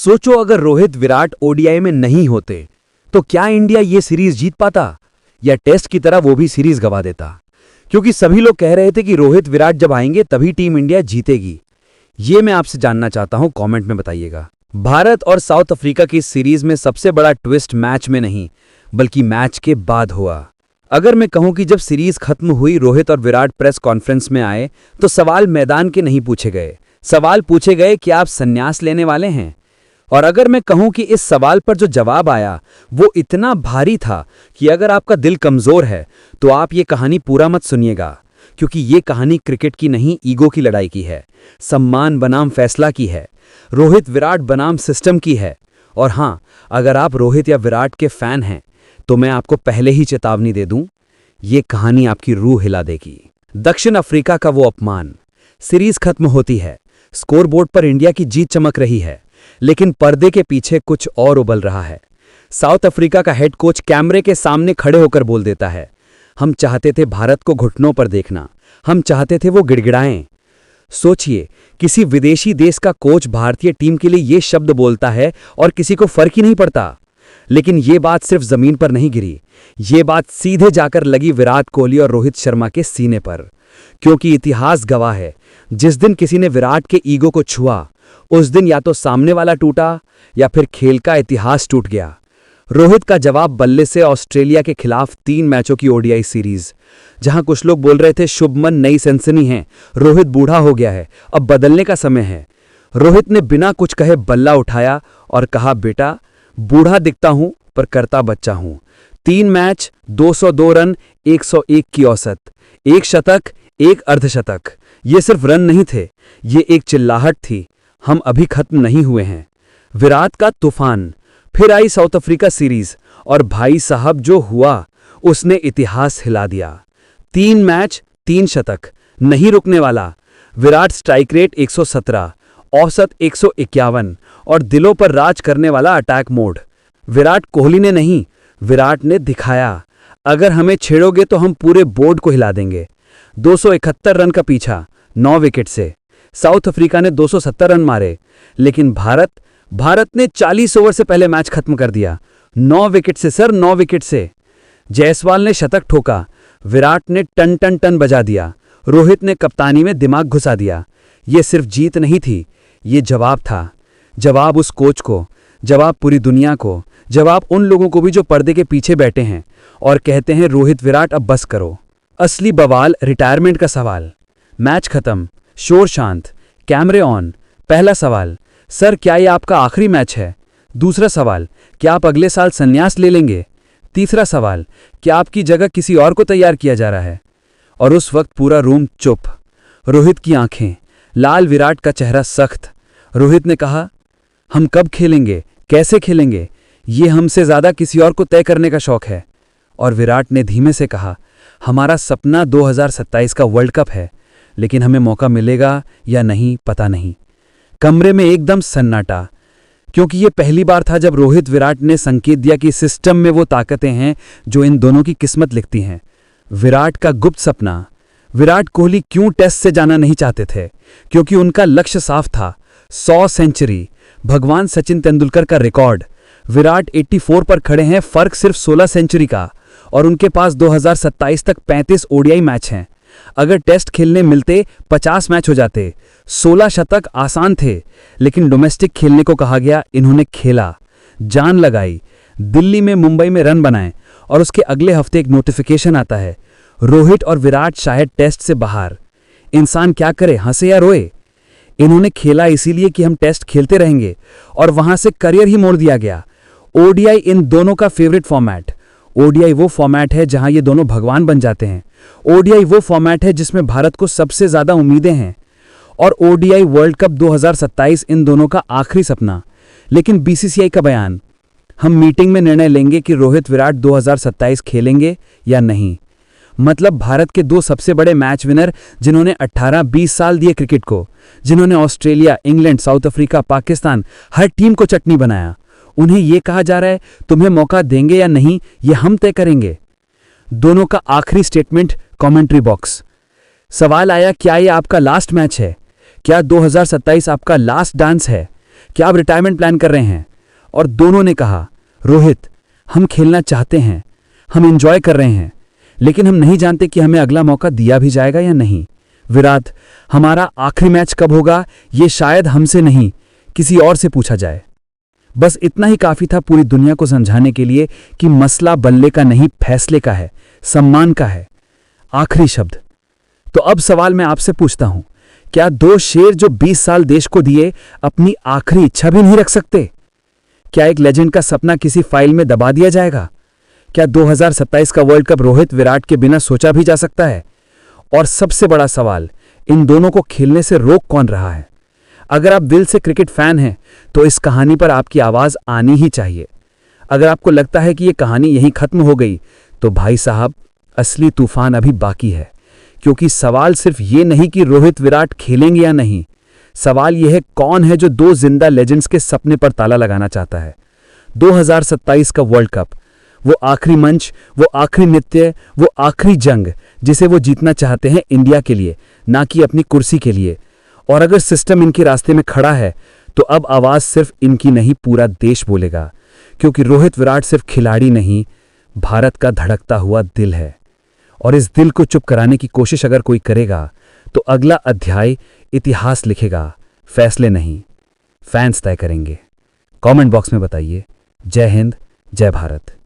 सोचो अगर रोहित विराट ओडीआई में नहीं होते तो क्या इंडिया ये सीरीज जीत पाता या टेस्ट की तरह वो भी सीरीज गंवा देता। क्योंकि सभी लोग कह रहे थे कि रोहित विराट जब आएंगे तभी टीम इंडिया जीतेगी। ये मैं आपसे जानना चाहता हूं, कमेंट में बताइएगा। भारत और साउथ अफ्रीका की सीरीज में सबसे बड़ा ट्विस्ट मैच में नहीं बल्कि मैच के बाद हुआ। अगर मैं कहूं कि जब सीरीज खत्म हुई रोहित और विराट प्रेस कॉन्फ्रेंस में आए तो सवाल मैदान के नहीं पूछे गए, सवाल पूछे गए कि आप संन्यास लेने वाले हैं। और अगर मैं कहूं कि इस सवाल पर जो जवाब आया वो इतना भारी था कि अगर आपका दिल कमजोर है तो आप ये कहानी पूरा मत सुनिएगा, क्योंकि ये कहानी क्रिकेट की नहीं ईगो की लड़ाई की है, सम्मान बनाम फैसला की है, रोहित विराट बनाम सिस्टम की है। और हां, अगर आप रोहित या विराट के फैन हैं तो मैं आपको पहले ही चेतावनी दे दूं, ये कहानी आपकी रूह हिला देगी। दक्षिण अफ्रीका का वो अपमान। सीरीज खत्म होती है, स्कोरबोर्ड पर इंडिया की जीत चमक रही है, लेकिन पर्दे के पीछे कुछ और उबल रहा है। साउथ अफ्रीका का हेड कोच कैमरे के सामने खड़े होकर बोल देता है, हम चाहते थे भारत को घुटनों पर देखना, हम चाहते थे वो गिड़गिड़ाएं। सोचिए, किसी विदेशी देश का कोच भारतीय टीम के लिए ये शब्द बोलता है और किसी को फर्क ही नहीं पड़ता। लेकिन ये बात सिर्फ जमीन पर नहीं गिरी, ये बात सीधे जाकर लगी विराट कोहली और रोहित शर्मा के सीने पर। क्योंकि इतिहास गवाह है, जिस दिन किसी ने विराट के ईगो को छुआ उस दिन या तो सामने वाला टूटा या फिर खेल का इतिहास टूट गया। रोहित का जवाब बल्ले से ऑस्ट्रेलिया के खिलाफ 3 मैचों की ओडीआई सीरीज, जहां कुछ लोग बोल रहे थे शुभमन नई सनसनी है, रोहित बूढ़ा हो गया है, अब बदलने का समय है। रोहित ने बिना कुछ कहे बल्ला उठाया और कहा, बेटा बूढ़ा दिखता हूं पर करता बच्चा हूं। 3 मैच, 202 रन, 101 की औसत, 1 शतक, 1 अर्धशतक। ये सिर्फ रन नहीं थे, ये एक चिल्लाहट थी, हम अभी खत्म नहीं हुए हैं। विराट का तूफान। फिर आई साउथ अफ्रीका सीरीज और भाई साहब जो हुआ उसने इतिहास हिला दिया। 3 मैच, 3 शतक, नहीं रुकने वाला। विराट स्ट्राइक रेट 117, औसत 151 और दिलों पर राज करने वाला अटैक मोड। विराट कोहली ने नहीं, विराट ने दिखाया, अगर हमें छेड़ोगे तो हम पूरे बोर्ड को हिला देंगे। 271 रन का पीछा, 9 विकेट से। साउथ अफ्रीका ने 270 रन मारे, लेकिन भारत ने 40 ओवर से पहले मैच खत्म कर दिया। 9 विकेट से सर, 9 विकेट से। जायसवाल ने शतक ठोका, विराट ने टन टन टन बजा दिया, रोहित ने कप्तानी में दिमाग घुसा दिया। ये सिर्फ जीत नहीं थी, ये जवाब था। जवाब उस कोच को, जवाब पूरी दुनिया को, जवाब उन लोगों को भी जो पर्दे के पीछे बैठे हैं और कहते हैं रोहित विराट अब बस करो। असली बवाल रिटायरमेंट का सवाल। मैच खत्म, शोर शांत, कैमरे ऑन। पहला सवाल, सर क्या ये आपका आखिरी मैच है? दूसरा सवाल, क्या आप अगले साल संन्यास ले लेंगे? तीसरा सवाल, क्या आपकी जगह किसी और को तैयार किया जा रहा है? और उस वक्त पूरा रूम चुप। रोहित की आंखें लाल, विराट का चेहरा सख्त। रोहित ने कहा, हम कब खेलेंगे, कैसे खेलेंगे, ये हमसे ज्यादा किसी और को तय करने का शौक है। और विराट ने धीमे से कहा, हमारा सपना 2027 का वर्ल्ड कप है, लेकिन हमें मौका मिलेगा या नहीं पता नहीं। कमरे में एकदम सन्नाटा, क्योंकि ये पहली बार था जब रोहित विराट ने संकेत दिया कि सिस्टम में वो ताकतें हैं जो इन दोनों की किस्मत लिखती हैं। विराट का गुप्त सपना। विराट कोहली क्यों टेस्ट से जाना नहीं चाहते थे? क्योंकि उनका लक्ष्य साफ था, 100 सेंचुरी, भगवान सचिन तेंदुलकर का रिकॉर्ड। विराट 84 पर खड़े हैं, फर्क सिर्फ 16 सेंचुरी का, और उनके पास 2027 तक 35 ओडीआई मैच हैं। अगर टेस्ट खेलने मिलते 50 मैच हो जाते। 16 शतक आसान थे, लेकिन डोमेस्टिक खेलने को कहा गया, इन्होंने खेला, जान लगाई, दिल्ली में मुंबई में रन बनाए। और उसके अगले हफ्ते एक नोटिफिकेशन आता है, रोहित और विराट शायद टेस्ट से बाहर। इंसान क्या करे, हंसे या रोए? इन्होंने खेला इसीलिए कि हम टेस्ट खेलते रहेंगे, और वहां से करियर ही मोड़ दिया गया। ओडीआई इन दोनों का फेवरेट फॉर्मेट। ओडीआई वो फॉर्मेट है जहां ये दोनों भगवान बन जाते हैं। ओडीआई वो फॉर्मेट है जिसमें भारत को सबसे ज्यादा उम्मीदें हैं। और ओडीआई वर्ल्ड कप 2027 इन दोनों का आखिरी सपना। लेकिन बीसीसीआई का बयान, हम मीटिंग में निर्णय लेंगे कि रोहित विराट 2027 खेलेंगे या नहीं। मतलब भारत के 2 सबसे बड़े मैच विनर, जिन्होंने 18-20 साल दिए क्रिकेट को, जिन्होंने Australia, England, South Africa, Pakistan, हर टीम को चटनी बनाया, उन्हें यह कहा जा रहा है तुम्हें मौका देंगे या नहीं ये हम तय करेंगे। दोनों का आखिरी स्टेटमेंट कमेंट्री बॉक्स। सवाल आया, क्या यह आपका लास्ट मैच है? क्या 2027 आपका लास्ट डांस है? क्या आप रिटायरमेंट प्लान कर रहे हैं? और दोनों ने कहा, रोहित, हम खेलना चाहते हैं, हम एंजॉय कर रहे हैं, लेकिन हम नहीं जानते कि हमें अगला मौका दिया भी जाएगा या नहीं। विराट, हमारा आखिरी मैच कब होगा ये शायद हमसे नहीं किसी और से पूछा जाए। बस इतना ही काफी था पूरी दुनिया को समझाने के लिए कि मसला बल्ले का नहीं, फैसले का है, सम्मान का है। आखिरी शब्द। तो अब सवाल मैं आपसे पूछता हूं, क्या दो शेर जो 20 साल देश को दिए अपनी आखिरी इच्छा भी नहीं रख सकते? क्या एक लेजेंड का सपना किसी फाइल में दबा दिया जाएगा? क्या 2027 का वर्ल्ड कप रोहित विराट के बिना सोचा भी जा सकता है? और सबसे बड़ा सवाल, इन दोनों को खेलने से रोक कौन रहा है? अगर आप दिल से क्रिकेट फैन हैं तो इस कहानी पर आपकी आवाज आनी ही चाहिए। अगर आपको लगता है कि यह कहानी यहीं खत्म हो गई तो भाई साहब, असली तूफान अभी बाकी है। क्योंकि सवाल सिर्फ ये नहीं कि रोहित विराट खेलेंगे या नहीं, सवाल यह है कौन है जो दो जिंदा लेजेंड्स के सपने पर ताला लगाना चाहता है। 2027 का वर्ल्ड कप, वो आखिरी मंच, वो आखिरी नृत्य, वो आखिरी जंग जिसे वो जीतना चाहते हैं इंडिया के लिए, ना कि अपनी कुर्सी के लिए। और अगर सिस्टम इनके रास्ते में खड़ा है तो अब आवाज सिर्फ इनकी नहीं, पूरा देश बोलेगा। क्योंकि रोहित विराट सिर्फ खिलाड़ी नहीं, भारत का धड़कता हुआ दिल है। और इस दिल को चुप कराने की कोशिश अगर कोई करेगा तो अगला अध्याय इतिहास लिखेगा, फैसले नहीं, फैंस तय करेंगे। कमेंट बॉक्स में बताइए। जय हिंद, जय भारत।